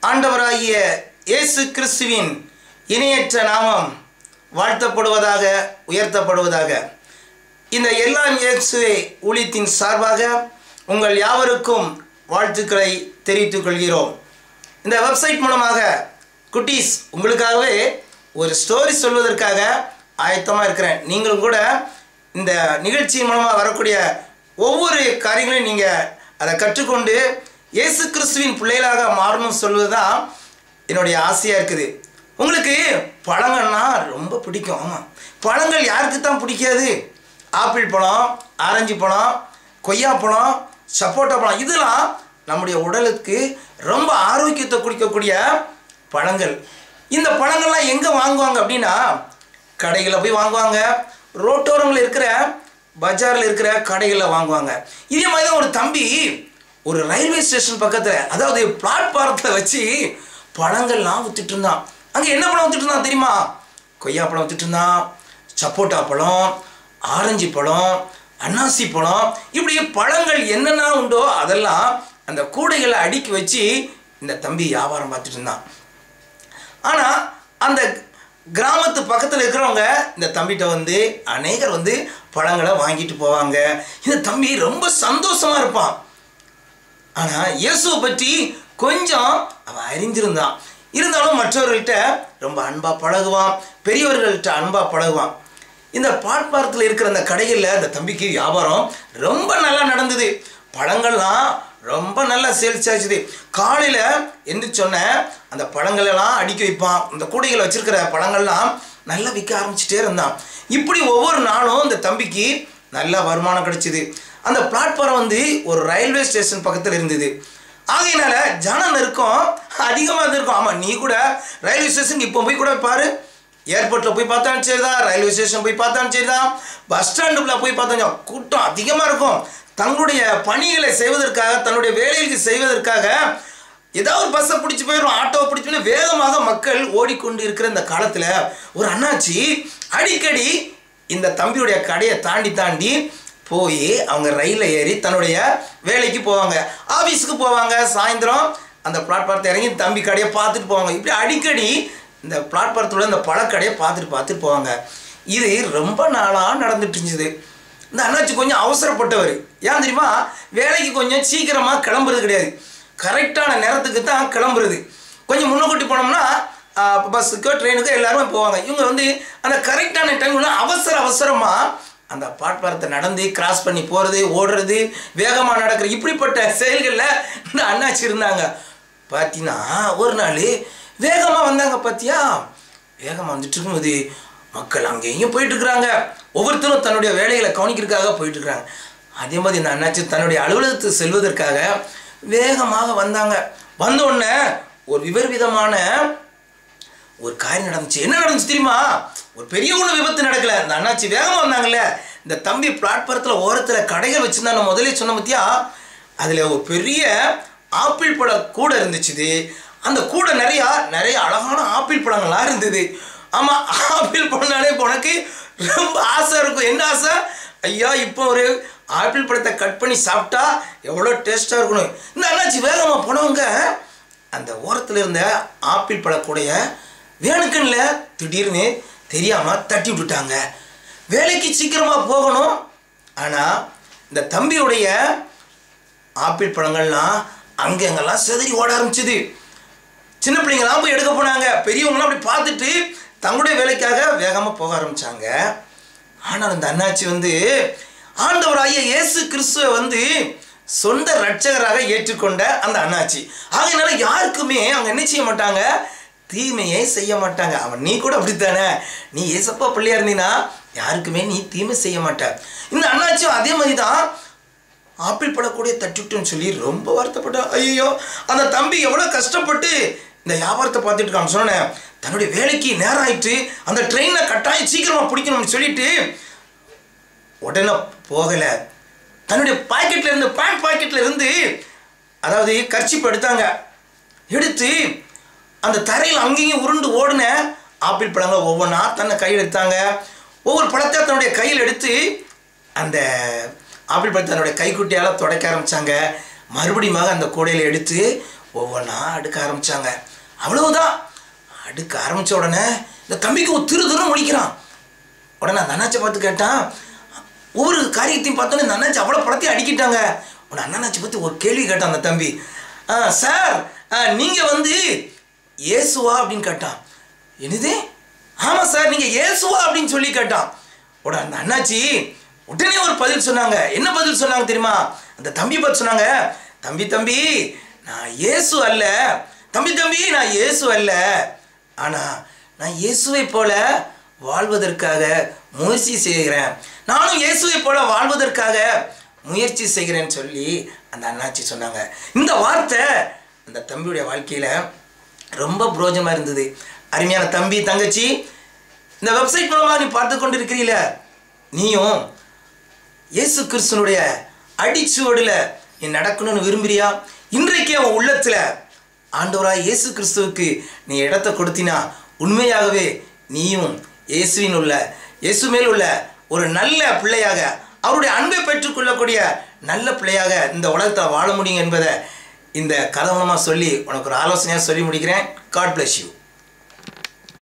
ஆண்டவராகிய இயேசு கிறிஸ்துவின் இணையற்ற நாமம் வாழ்த்தப்படுவதாக, உயர்த்தப்படுவதாக. இந்த எல்லாம் இயேசுவே ஊழியத்தின் சார்பாக உங்கள் யாவருக்கும் வாழ்த்துக்களை தெரிவித்துக் கொள்கிறோம். இந்த வெப்சைட் மூலமாக குட்டீஸ் உங்களுக்காகவே ஒரு ஸ்டோரி சொல்வதற்காக ஆயத்தமாக இருக்கிறேன். நீங்களும் கூட இந்த நிகழ்ச்சியின் மூலமாக வரக்கூடிய ஒவ்வொரு காரியங்களையும் நீங்கள் அதை கற்றுக்கொண்டு இயேசு கிறிஸ்துவின் பிள்ளைகளாக மாறணும் சொல்வது தான் என்னுடைய ஆசையாக இருக்குது. உங்களுக்கு பழங்கள்னா ரொம்ப பிடிக்கும். ஆமாம், பழங்கள் யாருக்கு தான் பிடிக்காது? ஆப்பிள் பழம், ஆரஞ்சு பழம், கொய்யா பழம், சப்போட்டா பழம், இதெல்லாம் நம்முடைய உடலுக்கு ரொம்ப ஆரோக்கியத்தை கொடுக்கக்கூடிய பழங்கள். இந்த பழங்கள்லாம் எங்கே வாங்குவாங்க அப்படின்னா கடைகளில் போய் வாங்குவாங்க, ரோட்டோரங்களில் இருக்கிற பஜாரில் இருக்கிற கடைகளில் வாங்குவாங்க. இதே மாதிரி தான் ஒரு தம்பி ஒரு ரயில்வே ஸ்டேஷன் பக்கத்தில், அதாவது பிளாட்பாரத்தில் வச்சு பழங்கள்லாம் வித்துட்டு இருந்தான். அங்கே என்ன பழம் வித்துட்டு இருந்தான் தெரியுமா? கொய்யா பழம் வித்துட்டு இருந்தான், சப்போட்டா பழம், ஆரஞ்சு பழம், அன்னாசி பழம், இப்படி பழங்கள் என்னென்ன உண்டோ அதெல்லாம் அந்த கூடைகளை அடுக்கி வச்சு இந்த தம்பி வியாபாரம் பார்த்துட்டு இருந்தான். ஆனால் அந்த கிராமத்து பக்கத்தில் இருக்கிறவங்க இந்த தம்பிகிட்ட வந்து அநேகர் வந்து பழங்களை வாங்கிட்டு போவாங்க. இந்த தம்பி ரொம்ப சந்தோஷமாக இருப்பான். ஆனால் இயேசுவை பற்றி கொஞ்சம் அவன் அறிஞ்சிருந்தான். இருந்தாலும் மற்றவர்கள்ட்ட ரொம்ப அன்பாக பழகுவான், பெரியவர்கள்ட்ட அன்பாக பழகுவான். இந்த பிளாட்பாரத்தில் இருக்கிற அந்த கடைகளில் அந்த தம்பிக்கு வியாபாரம் ரொம்ப நல்லா நடந்தது. பழங்கள்லாம் ரொம்ப நல்லா சேல்ஸ் ஆச்சுது. காலையில் எந்திரிச்சு சொன்ன அந்த பழங்களெல்லாம் அடுக்கி வைப்பான். அந்த கூடைகளை வச்சிருக்கிற பழங்கள்லாம் நல்லா விற்க ஆரம்பிச்சுட்டே இருந்தான். இப்படி ஒவ்வொரு நாளும் இந்த தம்பிக்கு நல்லா வருமானம் கிடைச்சிது. அந்த பிளாட்பாரம் வந்து ஒரு ரயில்வே ஸ்டேஷன் பக்கத்தில் இருந்தது. ஆகையினால ஜன நெருக்கம் அதிகமாக இருந்திருக்கும். ஆமாம், நீ கூட ரயில்வே ஸ்டேஷன் இப்போ போய் கூட பாரு. ஏர்போர்ட்டில் போய் பார்த்தாலும் சரிதான், ரயில்வே ஸ்டேஷன் போய் பார்த்தாலும் சரிதான், பஸ் ஸ்டாண்டுக்குள்ளே போய் பார்த்தாலும் கூட்டம் அதிகமாக இருக்கும். தங்களுடைய பணிகளை செய்வதற்காக, தன்னுடைய வேலைகளுக்கு செய்வதற்காக ஏதாவது ஒரு பஸ்ஸை பிடிச்சி போயிடும், ஆட்டோவை பிடிச்சி போய் வேகமாக மக்கள் ஓடிக்கொண்டு இருக்கிற இந்த காலத்தில் ஒரு அண்ணாச்சி அடிக்கடி இந்த தம்பியுடைய கடையை தாண்டி போய் அவங்க ரயிலில் ஏறி தன்னுடைய வேலைக்கு போவாங்க, ஆஃபீஸுக்கு போவாங்க. சாயந்தரம் அந்த பிளாட்பாரத்தை இறங்கி தம்பி கடையை பார்த்துட்டு போவாங்க. இப்படி அடிக்கடி இந்த பிளாட்பாரத்தோட இந்த பழக்கடையை பார்த்துட்டு போவாங்க. இது ரொம்ப நாளாக நடந்துட்டு இருந்துச்சு. இந்த அண்ணாச்சி கொஞ்சம் அவசரப்பட்டவர். ஏன் தெரியுமா? வேலைக்கு கொஞ்சம் சீக்கிரமாக கிளம்புறது கிடையாது, கரெக்டான நேரத்துக்கு தான் கிளம்புறது. கொஞ்சம் முன்னக்கூட்டி போனோம்னா பஸ்ஸுக்கோ ட்ரெயினுக்கோ எல்லாருமே போவாங்க. இவங்க வந்து அந்த கரெக்டான டைம்ல அவசரமாக அந்த பிளாட்பாரத்தை நடந்து கிராஸ் பண்ணி போகிறது, ஓடுறது, வேகமாக நடக்கிற இப்படிப்பட்ட செயல்களில் இந்த அண்ணாச்சி இருந்தாங்க. பார்த்தீங்கன்னா ஒரு நாள் வேகமாக வந்தாங்க. பார்த்தியா, வேகமாக வந்துட்டு இருக்கும்போது மக்கள் அங்கேயும் போயிட்டுருக்குறாங்க. ஒவ்வொருத்தரும் தன்னுடைய வேலைகளை கவனிக்கிறதுக்காக போயிட்டுருக்குறாங்க. அதே மாதிரி இந்த அண்ணாச்சி தன்னுடைய அலுவலகத்துக்கு செல்வதற்காக வேகமாக வந்தாங்க. வந்தோடனே ஒரு விபரீதமான ஒரு காரியம் நடந்துச்சு. என்ன நடந்துச்சு தெரியுமா? ஒரு பெரிய ஒன்று விபத்து நடக்கலை. இந்த அண்ணாச்சி வேகமாக வந்தாங்கல்ல, இந்த தம்பி பிளாட்பாரத்தில் ஓரத்தில் கடைகள் வச்சுருந்தா நான் முதலே சொன்ன பற்றியா, அதில் ஒரு பெரிய ஆப்பிள் பழ கூடை இருந்துச்சு. அந்த கூடை நிறைய அழகான ஆப்பிள் பழங்கள்லாம் இருந்தது. ஆமாம், ஆப்பிள் பழம்னாலே உனக்கு ரொம்ப ஆசை இருக்கும். என்ன ஆசை? ஐயா, இப்போ ஒரு ஆப்பிள் பழத்தை கட் பண்ணி சாப்பிட்டா எவ்வளோ டேஸ்ட்டாக இருக்கணும். இந்த அண்ணாச்சி வேகமாக போனவங்க அந்த ஓரத்தில் இருந்த ஆப்பிள் பழக்கூடைய வேணுக்குன்னு திடீர்னு தெரியாமல் தட்டி விட்டுட்டாங்க. வேலைக்கு சீக்கிரமாக போகணும். ஆனால் இந்த தம்பியுடைய ஆப்பிள் பழங்கள்லாம் அங்கெங்கெல்லாம் செதறி ஓட ஆரம்பிச்சுது. சின்ன பிள்ளைங்களாம் போய் எடுக்க போனாங்க. பெரியவங்களாம் அப்படி பார்த்துட்டு தங்களுடைய வேலைக்காக வேகமாக போக ஆரம்பித்தாங்க. ஆனால் அந்த அண்ணாச்சி வந்து ஆண்டவராகிய இயேசு கிறிஸ்துவை வந்து சொந்த ரட்சகராக ஏற்றுக்கொண்ட அந்த அண்ணாச்சி. ஆகையினால யாருக்குமே அவங்க என்ன செய்ய மாட்டாங்க? தீமையை செய்ய மாட்டாங்க. அவன் நீ கூட அப்படித்தானே, நீ ஏசப்பா பிள்ளையா இருந்தீங்கன்னா யாருக்குமே நீ தீமை செய்ய மாட்ட. இந்த அண்ணாச்சியும் அதே மாதிரி தான் ஆப்பிள் பழக்கூடிய தட்டிட்டுன்னு சொல்லி ரொம்ப வருத்தப்பட்ட. ஐயோ, அந்த தம்பி எவ்வளோ கஷ்டப்பட்டு இந்த வியாபாரத்தை பார்த்துட்டு இருக்கான்னு சொன்னேன். தன்னுடைய வேலைக்கு நேரம் ஆயிட்டு அந்த ட்ரெயினை கட்டாயம் சீக்கிரமாக பிடிக்கணும்னு சொல்லிட்டு உடனே போகலை. தன்னுடைய பாக்கெட்டில் இருந்து, பேண்ட் பாக்கெட்டில் இருந்து, அதாவது கர்ச்சிப் எடுத்தாங்க. எடுத்து அந்த தரையில் அங்கேயும் உருண்டு ஓடின ஆப்பிள் பழங்களை ஒவ்வொன்றா தன்னை கையில் எடுத்தாங்க. ஒவ்வொரு பழத்தை தன்னுடைய கையில் எடுத்து அந்த ஆப்பிள் பழத்தை தன்னுடைய கைக்குட்டியால் துடைக்க ஆரம்பித்தாங்க. மறுபடியும் அந்த கூடையில் எடுத்து ஒவ்வொன்றா அடுக்க ஆரம்பித்தாங்க. அவ்வளவுதான். அடுக்க ஆரம்பித்த உடனே இந்த தம்பிக்கு ஒரு திரு முடிக்கிறான். உடனே அந்த அண்ணாச்சை பார்த்து கேட்டான். ஒவ்வொரு காரியத்தையும் பார்த்தோன்னே இந்த அண்ணாச்சி அவ்வளோ படத்தையும் அடிக்கிட்டாங்க. உடனே அண்ணாச்சி பற்றி ஒரு கேள்வி கேட்டான் அந்த தம்பி. சார், நீங்கள் வந்து இயேசுவா அப்படின்னு கேட்டான். என்னது? ஆமாம் சார், நீங்கள் இயேசுவா அப்படின்னு சொல்லி கேட்டான். உடனே அந்த அண்ணாச்சி உடனே ஒரு பதில் சொன்னாங்க. என்ன பதில் சொன்னாங்க தெரியுமா? அந்த தம்பி பார்த்து சொன்னாங்க, தம்பி நான் இயேசு அல்ல, தம்பி நான் இயேசு அல்ல, ஆனால் நான் இயேசுவை போல வாழ்வதற்காக முயற்சி செய்கிறேன், நானும் இயேசுவை போல வாழ்வதற்காக முயற்சி செய்கிறேன்னு சொல்லி அந்த அண்ணாச்சி சொன்னாங்க. இந்த வார்த்தை அந்த தம்பியுடைய வாழ்க்கையில் ரொம்ப பிரயோஜனமாக இருந்தது. அருமையான தம்பி, தங்கச்சி, இந்த வெப்சைட் மூலமாக நீ பார்த்து கொண்டு இருக்கிறீல, நீயும் இயேசு கிறிஸ்துனுடைய அடிச்சுவடில் நீ நடக்கணும்னு விரும்புறியா? இன்றைக்கே உன் உள்ளத்தில் ஆண்டவராய் இயேசு கிறிஸ்துவுக்கு நீ இடத்தை கொடுத்தினா உண்மையாகவே நீயும் இயேசு மேல் உள்ள ஒரு நல்ல பிள்ளையாக, அவருடைய அன்பை பெற்றுக்கொள்ளக்கூடிய நல்ல பிள்ளையாக இந்த உலகத்தில் வாழ முடியும் என்பதை இந்த கதை மூலமாக சொல்லி உனக்கு ஒரு ஆலோசனையாக சொல்லி முடிக்கிறேன். God bless you.